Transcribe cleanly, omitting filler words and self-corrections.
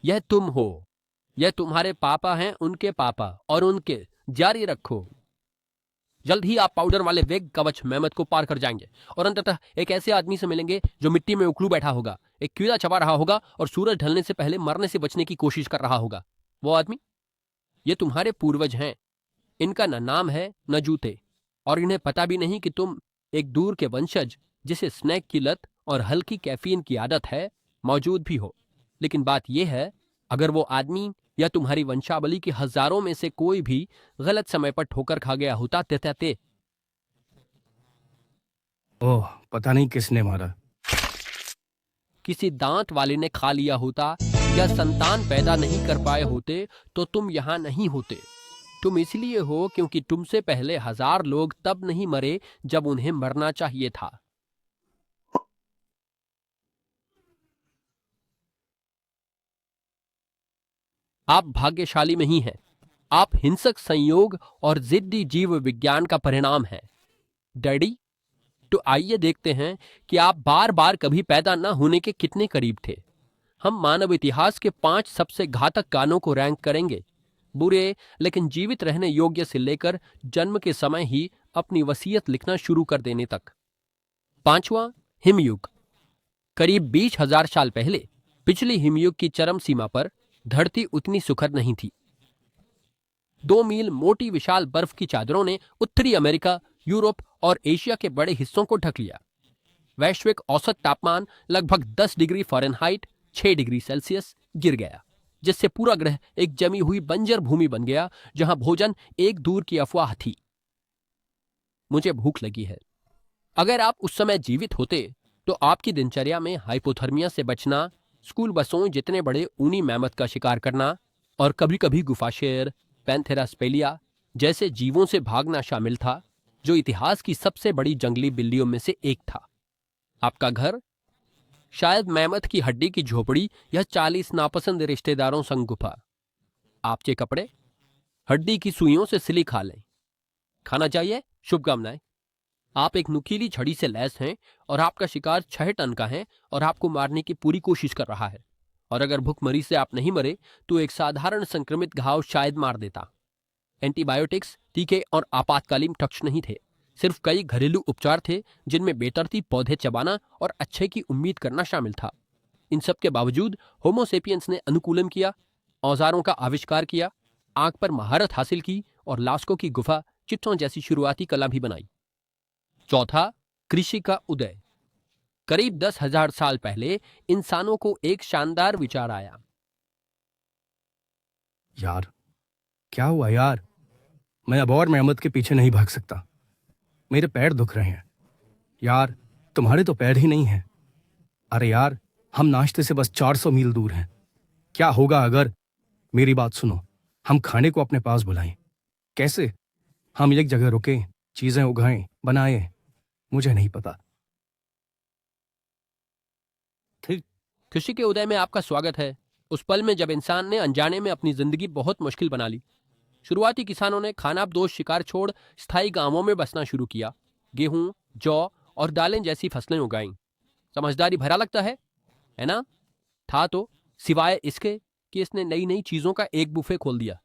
यह तुम हो, यह तुम्हारे पापा हैं, उनके पापा और उनके। जारी रखो। जल्द ही आप पाउडर वाले वेग कवच मेहमत को पार कर जाएंगे और अंततः एक ऐसे आदमी से मिलेंगे जो मिट्टी में उखड़ू बैठा होगा, एक कीड़ा चबा रहा होगा और सूरज ढलने से पहले मरने से बचने की कोशिश कर रहा होगा। वो आदमी, ये तुम्हारे पूर्वज हैं। इनका न नाम है न जूते, और इन्हें पता भी नहीं कि तुम एक दूर के वंशज जिसे स्नैक की लत और हल्की कैफीन की आदत है मौजूद भी हो। लेकिन बात यह है, अगर वो आदमी या तुम्हारी वंशावली के हजारों में से कोई भी गलत समय पर ठोकर खा गया होता ते ओह, पता नहीं किसने मारा। किसी दांत वाले ने खा लिया होता या संतान पैदा नहीं कर पाए होते तो तुम यहां नहीं होते। तुम इसलिए हो क्योंकि तुमसे पहले 1000 लोग तब नहीं मरे जब उन्हें मरना चाहिए था। आप भाग्यशाली नहीं हैं। आप हिंसक संयोग और जिद्दी जीव विज्ञान का परिणाम हैं। डैडी, तो आइए देखते हैं कि आप बार बार कभी पैदा न होने के कितने करीब थे। हम मानव इतिहास के 5 सबसे घातक कानों को रैंक करेंगे, बुरे लेकिन जीवित रहने योग्य से लेकर जन्म के समय ही अपनी वसीयत लिखना शुरू कर देने तक। 5वां, हिमयुग। करीब 20,000 साल पहले पिछली हिमयुग की चरम सीमा पर धरती उतनी सुखद नहीं थी। 2 मील मोटी विशाल बर्फ की चादरों ने उत्तरी अमेरिका, यूरोप और एशिया के बड़े हिस्सों को ढक लिया। वैश्विक औसत तापमान लगभग 10 डिग्री फ़ारेनहाइट 6 डिग्री सेल्सियस गिर गया, जिससे पूरा ग्रह एक जमी हुई बंजर भूमि बन गया जहां भोजन एक दूर की अफवाह थी। मुझे भूख लगी है। अगर आप उस समय जीवित होते तो आपकी दिनचर्या में हाइपोथर्मिया से बचना, स्कूल बसों जितने बड़े ऊनी मैमथ का शिकार करना और कभी कभी गुफाशेर, पैंथेरा स्पेलिया जैसे जीवों से भागना शामिल था, जो इतिहास की सबसे बड़ी जंगली बिल्लियों में से एक था। आपका घर शायद मैमथ की हड्डी की झोपड़ी या 40 नापसंद रिश्तेदारों संग गुफा। आपके कपड़े हड्डी की सुइयों से सिली खा लें। खाना चाहिए? शुभकामनाएं। आप एक नुकीली छड़ी से लैस हैं और आपका शिकार 6 टन का है और आपको मारने की पूरी कोशिश कर रहा है। और अगर भुखमरी से आप नहीं मरे तो एक साधारण संक्रमित घाव शायद मार देता। एंटीबायोटिक्स, टीके और आपातकालीन टच नहीं थे। सिर्फ कई घरेलू उपचार थे जिनमें बेतरतीब पौधे चबाना और अच्छे की उम्मीद करना शामिल था। इन सब के बावजूद होमोसेपियंस ने अनुकूलन किया, औजारों का आविष्कार किया, आंख पर महारत हासिल की और लास्को की गुफा चित्रों जैसी शुरुआती कला भी बनाई। चौथा, कृषि का उदय। करीब 10,000 साल पहले इंसानों को एक शानदार विचार आया। यार, क्या हुआ यार? मैं अब और मेहमत के पीछे नहीं भाग सकता। मेरे पैर दुख रहे हैं। यार, तुम्हारे तो पैर ही नहीं हैं। अरे यार, हम नाश्ते से बस 400 मील दूर हैं। क्या होगा अगर... मेरी बात सुनो, हम खाने को अपने पास बुलाएं। कैसे? हम एक जगह रुकें, चीजें उगाएं, बनाएं। मुझे नहीं पता। ठीक, कृषि के उदय में आपका स्वागत है। उस पल में जब इंसान ने अनजाने में अपनी जिंदगी बहुत मुश्किल बना ली। शुरुआती किसानों ने खानाबदोश शिकार छोड़ स्थायी गांवों में बसना शुरू किया। गेहूं, जौ और दालें जैसी फसलें उगाईं। समझदारी भरा लगता है ना? था तो, सिवाय इसके कि इसने नई नई चीजों का एक बुफे खोल दिया।